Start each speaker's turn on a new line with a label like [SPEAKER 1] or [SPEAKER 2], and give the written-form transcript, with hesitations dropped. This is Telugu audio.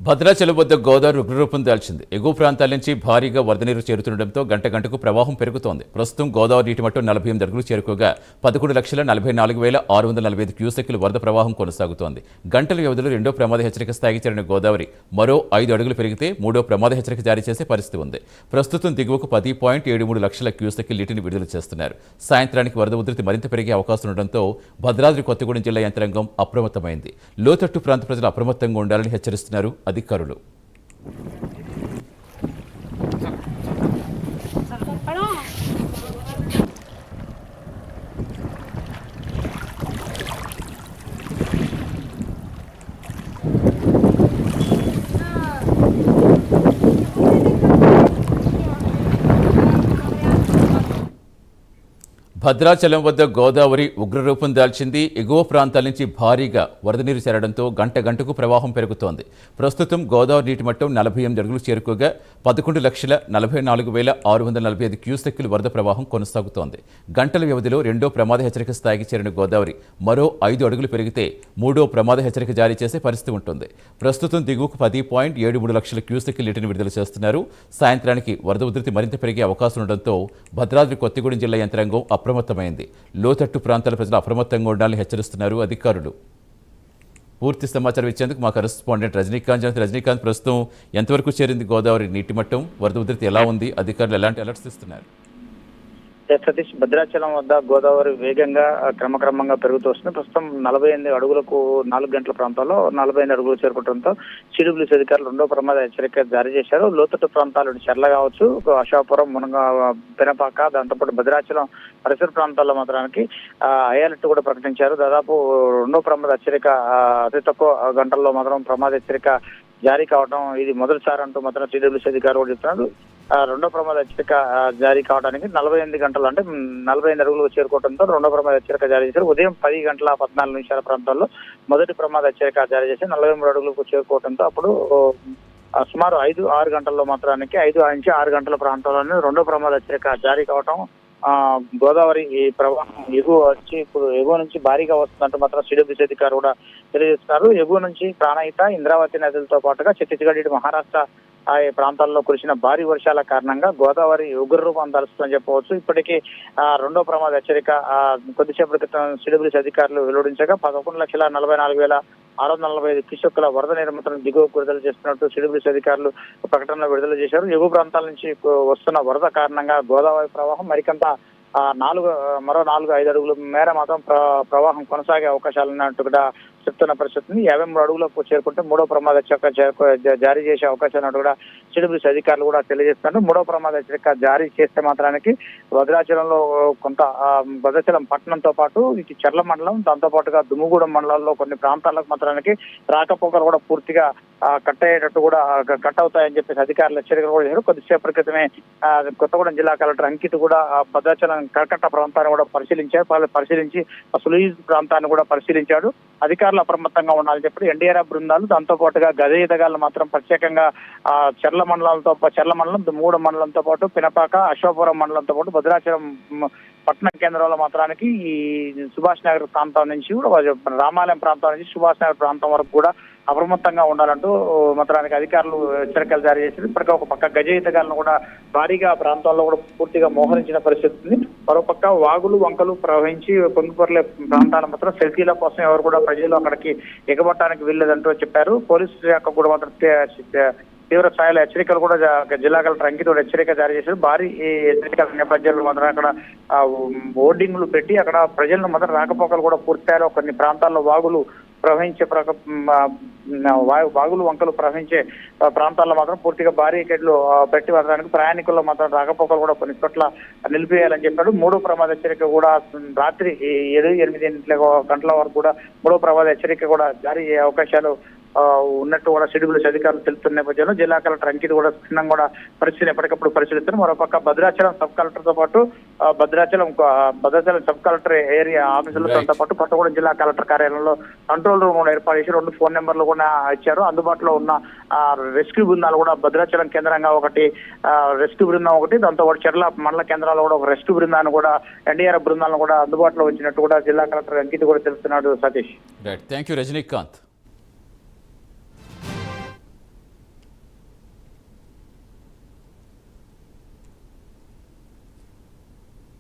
[SPEAKER 1] భద్రాచలం వద్ద గోదావరి ఉగ్రరూపం దాల్చింది. ఎగువ ప్రాంతాల నుంచి భారీగా వరద నీరు చేరుతుండటంతో గంట గంటకు ప్రవాహం పెరుగుతోంది. ప్రస్తుతం గోదావరి నీటి మట్టం 48 అడుగులు చేరుకోగా 11,44,645 క్యూసెక్కుల వరద ప్రవాహం కొనసాగుతోంది. గంటల వ్యవధిలో రెండో ప్రమాద హెచ్చరిక స్థాయికి చేరిన గోదావరి మరో 5 అడుగులు పెరిగితే మూడో ప్రమాద హెచ్చరిక జారీ చేసే పరిస్థితి ఉంది. ప్రస్తుతం దిగువకు 10.73 లక్షల క్యూసెక్కుల నీటిని విడుదల చేస్తున్నారు. సాయంత్రానికి వరద ఉధృతి మరింత పెరిగే అవకాశం ఉండడంతో భద్రాద్రి కొత్తగూడెం జిల్లా యంత్రాంగం అప్రమత్తమైంది. లోతట్టు ప్రాంత ప్రజలు అప్రమత్తంగా ఉండాలని హెచ్చరిస్తున్నారు అధికారులు. భద్రాచలం వద్ద గోదావరి ఉగ్రరూపం దాల్చింది. ఎగువ ప్రాంతాల నుంచి భారీగా వరద నీరు చేరడంతో గంట గంటకు ప్రవాహం పెరుగుతోంది. ప్రస్తుతం గోదావరి నీటి మట్టం 48 అడుగులు చేరుకోగా 11,44,645 క్యూసెక్కుల వరద ప్రవాహం కొనసాగుతోంది. గంటల వ్యవధిలో రెండో ప్రమాద హెచ్చరిక స్థాయికి చేరిన గోదావరి మరో 5 అడుగులు పెరిగితే మూడో ప్రమాద హెచ్చరిక జారీ చేసే పరిస్థితి ఉంటుంది. ప్రస్తుతం దిగువకు 10.73 లక్షల క్యూసెక్కుల నీటిని విడుదల చేస్తున్నారు. సాయంత్రానికి వరద ఉధృతి మరింత పెరిగే అవకాశం ఉండడంతో భద్రాద్రి కొత్తగూడెం జిల్లా యంత్రాంగం అప్రమత్తమైంది. లోతట్టు ప్రాంతాల ప్రజలు అప్రమత్తంగా ఉండాలని హెచ్చరిస్తున్నారు అధికారులు. పూర్తి సమాచారం ఇచ్చేందుకు మా కరెస్పాండెంట్ రజనీకాంత్ ప్రస్తుతం ఎంతవరకు చేరింది గోదావరి నీటి మట్టం, వరద ఉధృతి ఎలా ఉంది, అధికారులు ఎలాంటి అలర్ట్స్ ఇస్తున్నారు?
[SPEAKER 2] సతీష్, భద్రాచలం వద్ద గోదావరి వేగంగా క్రమక్రమంగా పెరుగుతూ వస్తుంది. ప్రస్తుతం 48 అడుగులకు 4 గంటల ప్రాంతాల్లో 48 అడుగులు చేరుకోవడంతో సిడబ్ల్యూసీ అధికారులు రెండో ప్రమాద హెచ్చరిక జారీ చేశారు. లోతట్టు ప్రాంతాలు చెర్ల కావచ్చు, అశోకపురం, మునగ, పినపాక, దాంతోపాటు భద్రాచలం పరిసర ప్రాంతాల్లో మాత్రానికి అలర్ట్ కూడా ప్రకటించారు. దాదాపు రెండో ప్రమాద హెచ్చరిక అతి తక్కువ గంటల్లో మాత్రం ప్రమాద హెచ్చరిక జారీ కావడం ఇది మొదటిసారి అంటూ మాత్రం సిడబ్ల్యూసీ అధికారులు కూడా చెప్తున్నారు. రెండో ప్రమాద హెచ్చరిక జారీ కావడానికి 48 గంటలు అంటే 48 అడుగులు చేరుకోవడంతో రెండో ప్రమాద హెచ్చరిక జారీ చేశారు. ఉదయం 10:14 ప్రాంతాల్లో మొదటి ప్రమాద హెచ్చరిక జారీ చేసి 43 అడుగులకు చేరుకోవడంతో అప్పుడు సుమారు 5-6 గంటల్లో మాత్రానికి 5-6 గంటల ప్రాంతాల్లోనే రెండో ప్రమాద హెచ్చరిక జారీ కావటం గోదావరి ఈ ప్రవాహం ఇప్పుడు ఎగువ నుంచి భారీగా వస్తుందంటూ మాత్రం సిడబ్ల్యూసీ అధికారులు కూడా తెలియజేస్తున్నారు. ఎగువ నుంచి ప్రాణహిత, ఇంద్రావతి నదులతో పాటుగా ఛత్తీస్గఢ్, ఇటు మహారాష్ట్ర ఆ ప్రాంతాల్లో కురిసిన భారీ వర్షాల కారణంగా గోదావరి ఉగ్రరూపం దాల్చుతుందని చెప్పవచ్చు. ఇప్పటికీ రెండో ప్రమాద హెచ్చరిక కొద్దిసేపటి క్రితం సిడబ్ల్యూసీ అధికారులు వెలువడించగా 11,44,645 క్యూసెక్కుల వరద నీరు మాత్రం దిగువకు విడుదల చేస్తున్నట్టు సిడబ్ల్యూసీ అధికారులు ప్రకటనలో విడుదల చేశారు. ఎగువ ప్రాంతాల నుంచి వస్తున్న వరద కారణంగా గోదావరి ప్రవాహం మరికంత మరో 4-5 అడుగుల మేర మాత్రం ప్రవాహం కొనసాగే అవకాశాలు ఉన్నట్టు కూడా చెప్తున్న పరిస్థితిని 53 అడుగులకు చేరుకుంటే మూడో ప్రమాద హెచ్చరిక జారీ చేసే అవకాశం ఉన్నట్టు కూడా సిడబ్ల్యూసీ అధికారులు కూడా తెలియజేస్తున్నారు. మూడో ప్రమాద హెచ్చరిక జారీ చేస్తే మాత్రానికి భద్రాచలంలో భద్రాచలం పట్టణంతో పాటు ఇటు చెర్ల మండలం, దాంతో పాటుగా దుమ్ముగూడెం మండలాల్లో కొన్ని ప్రాంతాలకు మాత్రానికి రాకపోకలు కూడా పూర్తిగా కట్ అయ్యేటట్టు కూడా కట్ అవుతాయని చెప్పేసి అధికారులు హెచ్చరికలు కూడా చేశారు. కొద్దిసేపటి క్రితమే కొత్తగూడెం జిల్లా కలెక్టర్ అంకిత్ కూడా భద్రాచలం కరకట్ట ప్రాంతాన్ని కూడా పరిశీలించి సులీజ్ ప్రాంతాన్ని కూడా పరిశీలించాడు. అధికారులు అప్రమత్తంగా ఉండాలని చెప్పి ఎన్డీఆర్ఎఫ్ బృందాలు, దాంతో పాటుగా గజయితగాళ్ళు మాత్రం ప్రత్యేకంగా చెర్ల మండలం, దుమ్ముగూడెం మండలంతో పాటు పినపాక, అశోకపురం మండలంతో పాటు భద్రాచలం పట్టణ కేంద్రంలో మాత్రానికి ఈ సుభాష్ నగర్ ప్రాంతం నుంచి కూడా రామాలయం ప్రాంతం నుంచి సుభాష్ నగర్ ప్రాంతం వరకు కూడా అప్రమత్తంగా ఉండాలంటూ మాత్రానికి అధికారులు హెచ్చరికలు జారీ చేశారు. ఇప్పటికే ఒక పక్క గజయితగాలను కూడా భారీగా ప్రాంతాల్లో కూడా పూర్తిగా మోహరించిన పరిస్థితి ఉంది. మరోపక్క వాగులు, వంకలు ప్రవహించి పొంగిపొరలే ప్రాంతాల మాత్రం సెల్ఫీల కోసం ఎవరు కూడా ప్రజలు అక్కడికి ఎగబట్టడానికి వీల్లేదంటూ చెప్పారు. పోలీసు శాఖ కూడా మాత్రం తీవ్ర స్థాయిలో హెచ్చరికలు కూడా జిల్లా కలెక్టర్ అంకిత్ హెచ్చరిక జారీ చేశారు. భారీ హెచ్చరికల నేపథ్యంలో మాత్రం అక్కడ హోర్డింగ్లు పెట్టి అక్కడ ప్రజలను మాత్రం రాకపోకలు కూడా పూర్తిస్థాయిలో కొన్ని ప్రాంతాల్లో వాగులు వంకలు ప్రవహించే ప్రాంతాల్లో మాత్రం పూర్తిగా బారికేడ్లు పెట్టి వదలడానికి ప్రయాణికుల్లో మాత్రం రాకపోకలు కూడా కొన్ని చోట్ల నిలిపివేయాలని చెప్పాడు. మూడో ప్రమాద హెచ్చరిక కూడా రాత్రి 7-8 గంటల వరకు కూడా మూడో ప్రమాద హెచ్చరిక కూడా జారీ అయ్యే అవకాశాలు ఉన్నట్టు కూడా సిడబ్ల్యూసీ అధికారులు తెలుస్తున్న నేపథ్యంలో జిల్లా కలెక్టర్ అంకిత్ కూడా క్షుణ్ణంగా కూడా ఎప్పటికప్పుడు పరిశీలిస్తున్నారు. మరోపక్క భద్రాచలం సబ్ కలెక్టర్ తో పాటు భద్రాచలం సబ్ కలెక్టర్ ఏరియా ఆఫీసులతో పాటు కొత్తగూడెం జిల్లా కలెక్టర్ కార్యాలయంలో కంట్రోల్ రూమ్ కూడా ఏర్పాటు చేసి 2 ఫోన్ నెంబర్లు కూడా ఇచ్చారు. అందుబాటులో ఉన్న రెస్క్యూ బృందాలు కూడా భద్రాచలం కేంద్రంగా ఒకటి రెస్క్యూ బృందం ఒకటి, దాంతో పాటు చెర్ల మండల కేంద్రాల్లో కూడా ఒక రెస్క్యూ బృందాన్ని కూడా ఎన్డీఆర్ఎఫ్ బృందాలను కూడా అందుబాటులో వచ్చినట్టు కూడా జిల్లా కలెక్టర్ అంకిత్ కూడా తెలుస్తున్నాడు. Satish,
[SPEAKER 1] thank you Rajinikanth.